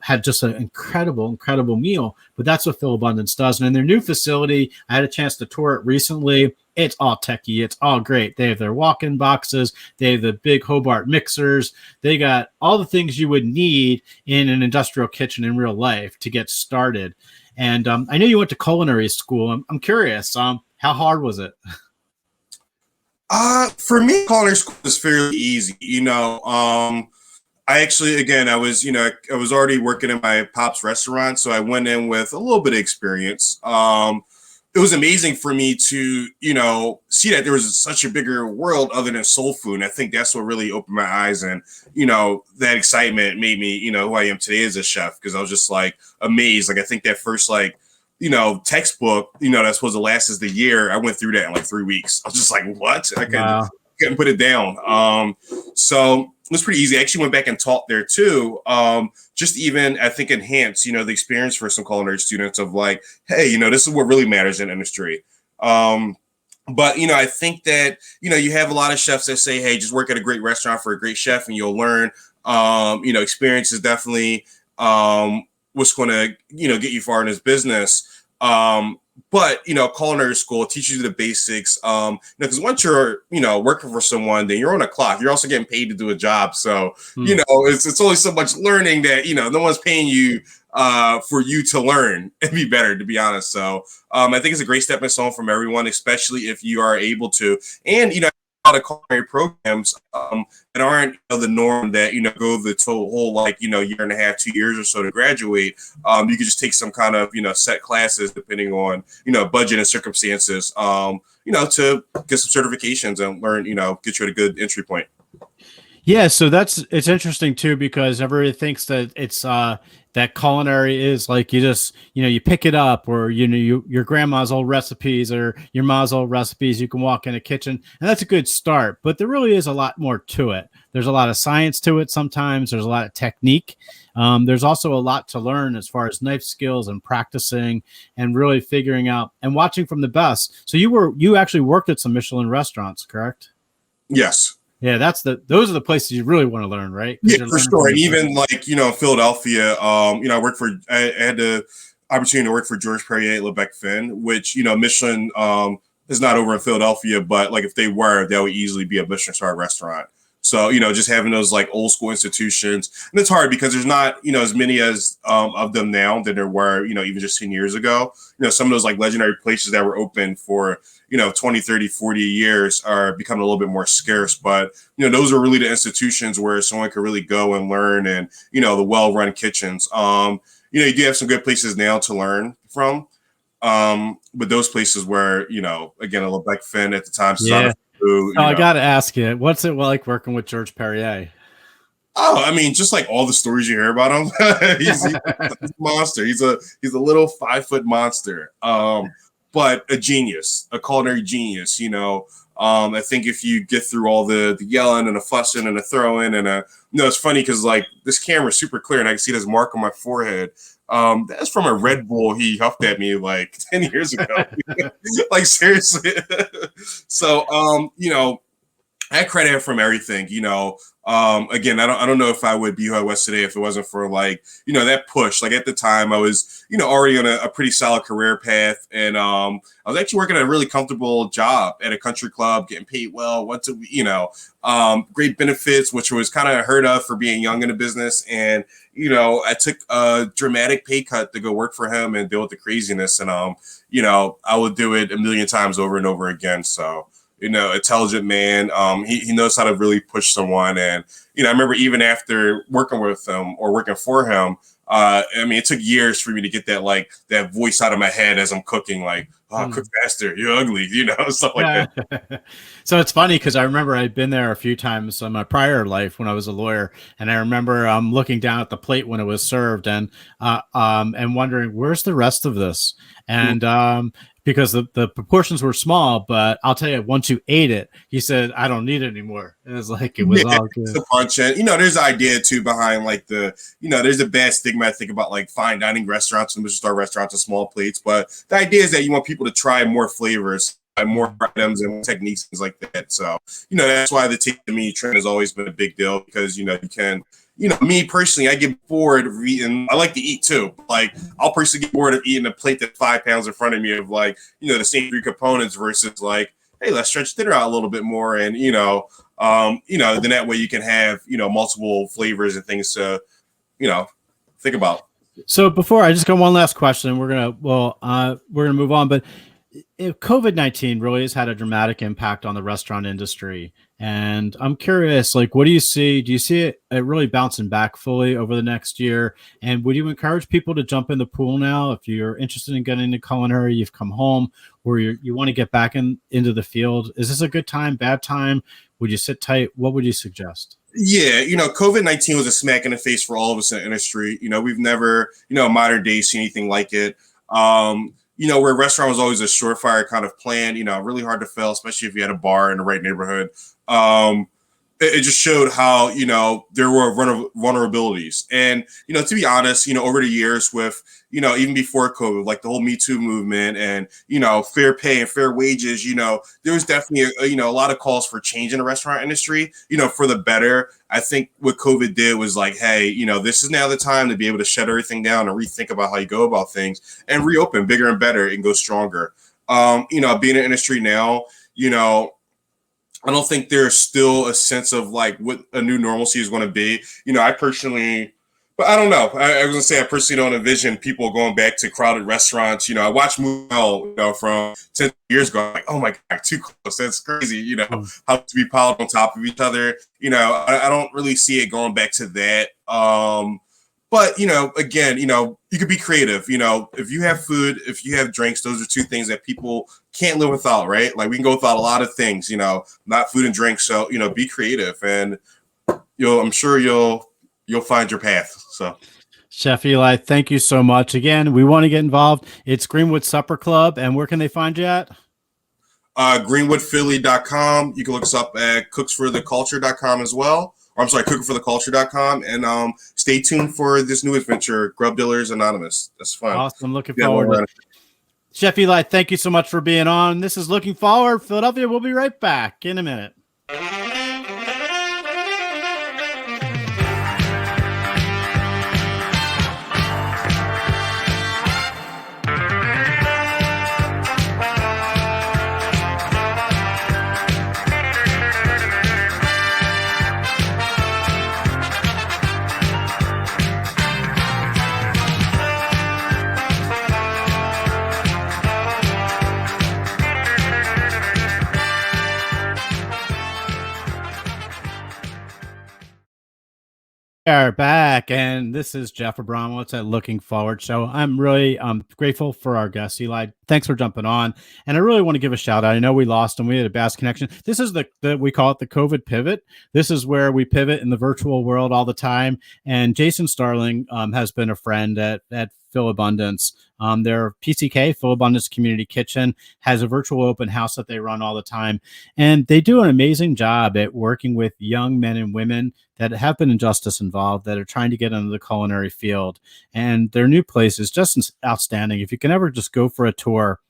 had just an incredible meal. But that's what Phil Abundance does. And in their new facility, I had a chance to tour it recently. It's all techie. It's all great. They have their walk-in boxes. They have the big Hobart mixers. They got all the things you would need in an industrial kitchen in real life to get started. And I know you went to culinary school. I'm curious, how hard was it? For me, culinary school was fairly easy. I actually, again, I was already working in my pop's restaurant, so I went in with a little bit of experience. It was amazing for me to, see that there was such a bigger world other than soul food. And I think that's what really opened my eyes. And, that excitement made me, who I am today as a chef, because I was just like amazed. Like, I think that first, textbook, that's supposed to last us the year. I went through that in like 3 weeks. I was just like, what? I couldn't put it down. So it was pretty easy. I actually went back and taught there too. Just even, I think, enhance, the experience for some culinary students of like, hey, this is what really matters in industry. But, I think that, you have a lot of chefs that say, hey, just work at a great restaurant for a great chef and you'll learn. Experience is definitely what's going to, get you far in this business. But culinary school teaches you the basics. Because once you're, working for someone, then you're on a clock. You're also getting paid to do a job. So, it's only so much learning that, no one's paying you for you to learn and be better, to be honest. So I think it's a great stepping stone from everyone, especially if you are able to. And, a lot of culinary programs that aren't the norm that, go the whole year and a half, 2 years or so to graduate. You could just take some kind of, set classes depending on, budget and circumstances, to get some certifications and learn, get you at a good entry point. Yeah, so it's interesting too, because everybody thinks that it's that culinary is like you just you pick it up, or your grandma's old recipes or your mom's old recipes. You can walk in a kitchen, and that's a good start. But there really is a lot more to it. There's a lot of science to it. Sometimes there's a lot of technique. There's also a lot to learn as far as knife skills and practicing and really figuring out and watching from the best. So you actually worked at some Michelin restaurants, correct? Yes. Yeah, those are the places you really want to learn, right? Yeah, for sure. And even Philadelphia, I had the opportunity to work for Georges Perrier at Le Bec Fin, which, Michelin is not over in Philadelphia, but if they were, that would easily be a Michelin star restaurant. So, just having those old school institutions, and it's hard because there's not, as many as of them now than there were, even just 10 years ago. Some of those legendary places that were open for, 20, 30, 40 years are becoming a little bit more scarce. But, those are really the institutions where someone could really go and learn, and, the well-run kitchens. You do have some good places now to learn from. But those places where, again, a Le Bec Fin at the time. Yeah. I got to ask you, what's it like working with Georges Perrier? Oh, I mean, just all the stories you hear about him, he's a monster. He's a little 5-foot monster, but a genius, a culinary genius. I think if you get through all the yelling and the fussing and the throwing and it's funny because this camera is super clear and I can see this mark on my forehead. That's from a Red Bull he huffed at me 10 years ago. Seriously. So, I credit him from everything, again, I don't know if I would be who I was today if it wasn't for that push. At the time I was, already on a pretty solid career path. And I was actually working at a really comfortable job at a country club, getting paid well, great benefits, which was kind of heard of for being young in the business. And, I took a dramatic pay cut to go work for him and deal with the craziness. And, I would do it a million times over and over again. So, intelligent man. He knows how to really push someone. And, I remember even after working with him or working for him, it took years for me to get that voice out of my head as I'm cooking, cook faster, you're ugly, stuff like that. So it's funny because I remember I'd been there a few times in my prior life when I was a lawyer. And I remember looking down at the plate when it was served and wondering, where's the rest of this? And, because the proportions were small, but I'll tell you, once you ate it, he said, I don't need it anymore. It was all good. It's a bunch. And, there's an idea too behind there's a bad stigma, I think, about fine dining restaurants and Michelin star restaurants and small plates. But the idea is that you want people to try more flavors, more items and techniques, things like that. So, that's why the taste of meat trend has always been a big deal because, you can, me personally, I get bored of eating. I like to eat too. I'll personally get bored of eating a plate that's 5 pounds in front of me of the same 3 components versus hey, let's stretch dinner out a little bit more. And, then that way you can have, multiple flavors and things to, think about. So before I just got one last question, we're going to move on, but COVID-19 really has had a dramatic impact on the restaurant industry. And I'm curious, what do you see? Do you see it really bouncing back fully over the next year? And would you encourage people to jump in the pool now? If you're interested in getting into culinary, you've come home, or you want to get back into the field. Is this a good time, bad time? Would you sit tight? What would you suggest? Yeah, COVID-19 was a smack in the face for all of us in the industry. We've never, modern day seen anything like it. Where a restaurant was always a surefire kind of plan, really hard to fail, especially if you had a bar in the right neighborhood. it just showed how, there were vulnerabilities. And, to be honest, over the years with, even before COVID, like the whole Me Too movement and, fair pay and fair wages, there was definitely, a lot of calls for change in the restaurant industry, for the better. I think what COVID did was like, hey, this is now the time to be able to shut everything down and rethink about how you go about things and reopen bigger and better and go stronger. Being in the industry now, I don't think there's still a sense of like what a new normalcy is going to be. I personally, but I don't know. I was going to say I personally don't envision people going back to crowded restaurants. I watched Movie, from 10 years ago. I'm like, oh my God, too close. That's crazy. How to be piled on top of each other. I don't really see it going back to that. But, again, you could be creative. If you have food, if you have drinks, those are two things that people can't live without, right? Like we can go without a lot of things, not food and drinks. So, be creative and I'm sure you'll find your path. So. Chef Eli, thank you so much. Again, we want to get involved. It's Greenwood Supper Club. And where can they find you at? GreenwoodPhilly.com. You can look us up at cooksfortheculture.com as well. I'm sorry, cookingfortheculture.com. And stay tuned for this new adventure, Grub Dealers Anonymous. That's fun. Awesome. Looking forward. Chef Eli, thank you so much for being on. This is Looking Forward, Philadelphia. We'll be right back in a minute. Are back, and this is Jeff Abramowitz at Looking Forward Show. I'm really grateful for our guest, Eli. Thanks for jumping on. And I really want to give a shout out. I know we lost him. We had a bad connection. This is we call it the COVID pivot. This is where we pivot in the virtual world all the time. And Jason Starling has been a friend at Phil Abundance. Their PCK, Phil Abundance Community Kitchen, has a virtual open house that they run all the time. And they do an amazing job at working with young men and women that have been in justice involved, that are trying to get into the culinary field. And their new place is just outstanding. If you can ever just go for a tour,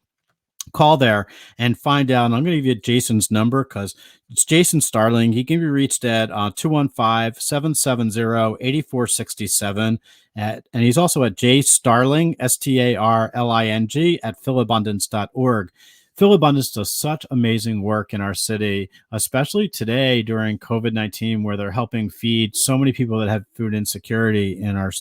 call there and find out. And I'm going to give you Jason's number because it's Jason Starling. He can be reached at 215-770-8467. And he's also at jstarling, STARLING, at philabundance.org. Phil Abundance does such amazing work in our city, especially today during COVID-19, where they're helping feed so many people that have food insecurity in our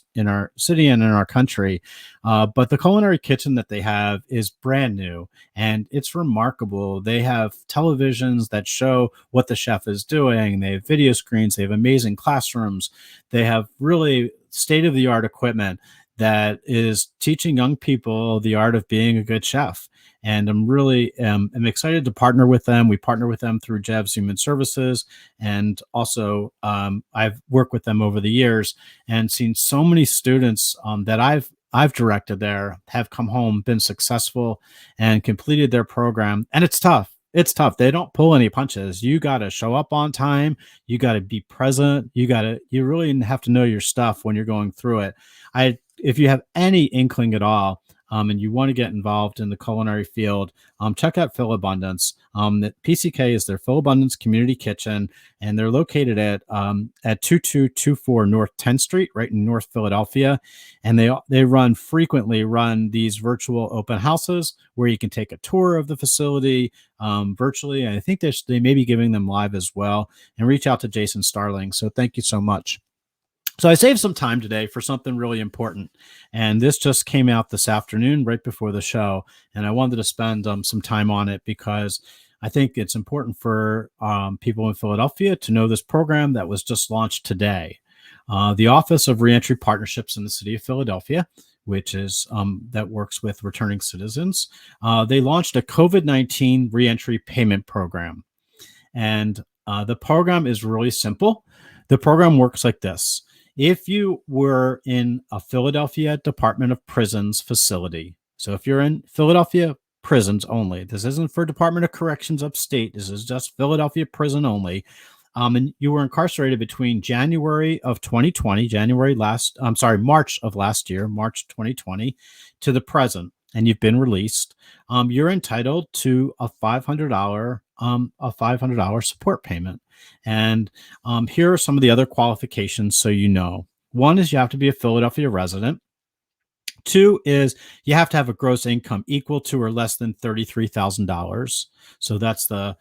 city and in our country. But the culinary kitchen that they have is brand new, and it's remarkable. They have televisions that show what the chef is doing. They have video screens. They have amazing classrooms. They have really state-of-the-art equipment that is teaching young people the art of being a good chef. And I'm really I'm excited to partner with them. We partner with them through Jev's Human Services. And also I've worked with them over the years and seen so many students that I've directed there have come home, been successful, and completed their program. And it's tough. It's tough. They don't pull any punches. You got to show up on time. You got to be present. You really have to know your stuff when you're going through it. If you have any inkling at all, and you want to get involved in the culinary field, check out Phil Abundance. The PCK is their Phil Abundance Community Kitchen, and they're located at 2224 North 10th Street, right in North Philadelphia. And they frequently run these virtual open houses where you can take a tour of the facility virtually. And I think they may be giving them live as well. And reach out to Jason Starling. So thank you so much. So I saved some time today for something really important, and this just came out this afternoon right before the show, and I wanted to spend some time on it because I think it's important for people in Philadelphia to know this program that was just launched today. The Office of Reentry Partnerships in the City of Philadelphia, which is that works with returning citizens, they launched a COVID-19 reentry payment program, and the program is really simple. The program works like this. If you were in a Philadelphia Department of Prisons facility, so if you're in Philadelphia prisons only, this isn't for Department of Corrections upstate, this is just Philadelphia prison only, And you were incarcerated between January of 2020, March of last year, March 2020, to the present, and you've been released, you're entitled to a $500 support payment. And here are some of the other qualifications, so you know. One is you have to be a Philadelphia resident. Two is you have to have a gross income equal to or less than $33,000. So that's the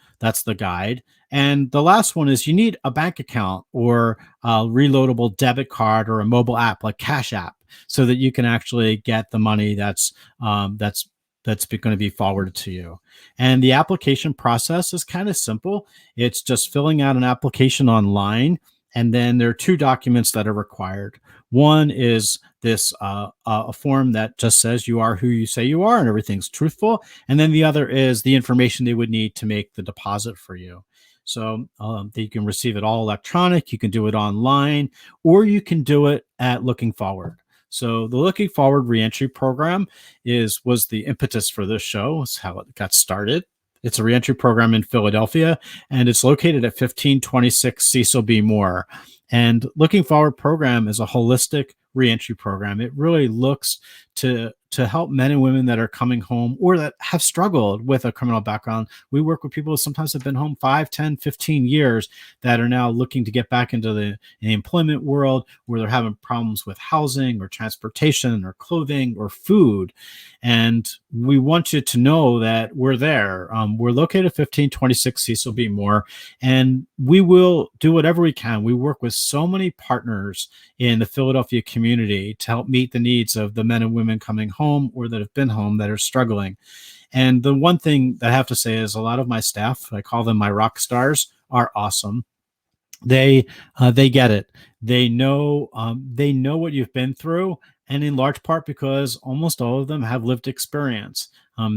guide. And the last one is you need a bank account or a reloadable debit card or a mobile app like Cash App, so that you can actually get the money that's going to be forwarded to you. And the application process is kind of simple. It's just filling out an application online. And then there are two documents that are required. One is this a form that just says you are who you say you are and everything's truthful. And then the other is the information they would need to make the deposit for you. So you can receive it all electronic. You can do it online, or you can do it at Looking Forward. So the Looking Forward Reentry Program was the impetus for this show. It's how it got started. It's a reentry program in Philadelphia, and it's located at 1526 Cecil B. Moore. And Looking Forward program is a holistic reentry program. It really looks to help men and women that are coming home or that have struggled with a criminal background. We work with people who sometimes have been home 5, 10, 15 years that are now looking to get back into the employment world, where they're having problems with housing or transportation or clothing or food. And we want you to know that we're there. We're located at 1526 Cecil B. Moore, and we will do whatever we can. We work with so many partners in the Philadelphia community to help meet the needs of the men and women coming home or that have been home that are struggling. And the one thing that I have to say is a lot of my staff, I call them my rock stars, are awesome. They get it. They know what you've been through, and in large part because almost all of them have lived experience.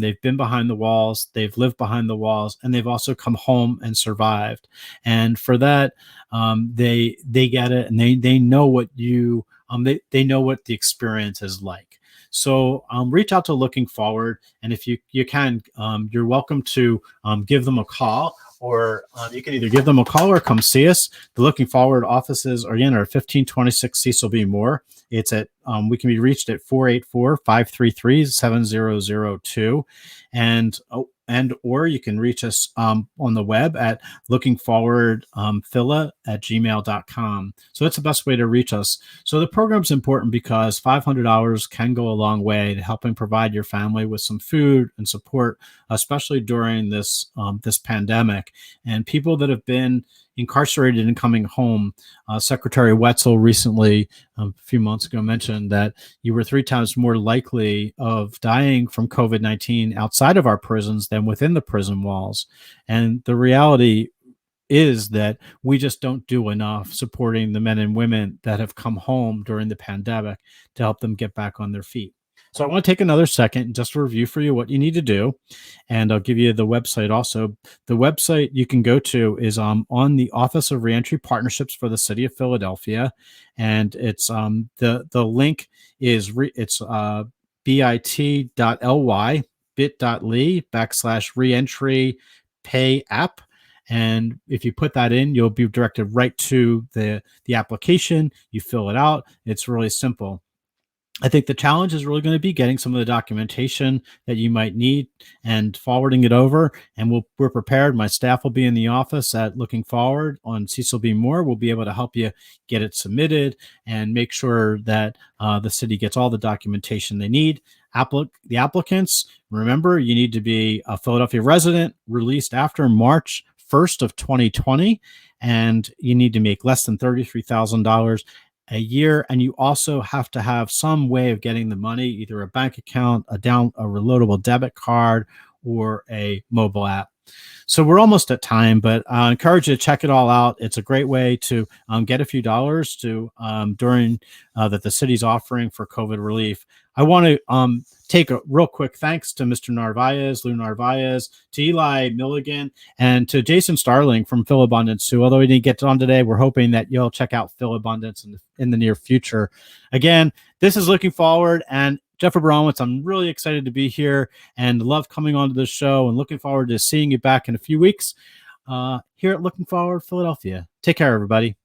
They've been behind the walls, they've lived behind the walls, and they've also come home and survived. And for that, they get it, and they know what they know what the experience is like. So reach out to Looking Forward, and if you can, you're welcome to give them a call, or you can either give them a call or come see us. The Looking Forward offices are 1526 Cecil B. Moore. It's at we can be reached at 484-533-7002, or you can reach us on the web at lookingforwardphila@gmail.com. So that's the best way to reach us. So the program's important because $500 can go a long way to helping provide your family with some food and support, especially during this pandemic. And people that have been incarcerated and coming home, Secretary Wetzel recently, a few months ago, mentioned that you were 3 times more likely of dying from COVID-19 outside of our prisons than within the prison walls. And the reality is that we just don't do enough supporting the men and women that have come home during the pandemic to help them get back on their feet. So I want to take another second and just review for you what you need to do. And I'll give you the website also. The website you can go to is on the Office of Reentry Partnerships for the City of Philadelphia. And it's the link is bit.ly/reentry pay app. And if you put that in, you'll be directed right to the application. You fill it out. It's really simple. I think the challenge is really going to be getting some of the documentation that you might need and forwarding it over. And we're prepared. My staff will be in the office at Looking Forward on Cecil B. Moore. We'll be able to help you get it submitted and make sure that the city gets all the documentation they need. The applicants, remember, you need to be a Philadelphia resident, released after March 1st of 2020, and you need to make less than $33,000 a year, and you also have to have some way of getting the money, either a bank account, a reloadable debit card, or a mobile app. So we're almost at time, but I encourage you to check it all out. It's a great way to get a few dollars to during that the city's offering for COVID relief. I want to take a real quick thanks to Mr. Narvaez, Lou Narvaez, to Eli Milligan, and to Jason Starling from Phil Abundance, who, although we didn't get on today, we're hoping that you'll check out Phil Abundance in the near future. Again, this is Looking Forward, and Jeffrey Abramowitz, I'm really excited to be here and love coming onto the show and looking forward to seeing you back in a few weeks. here at Looking Forward Philadelphia. Take care, everybody.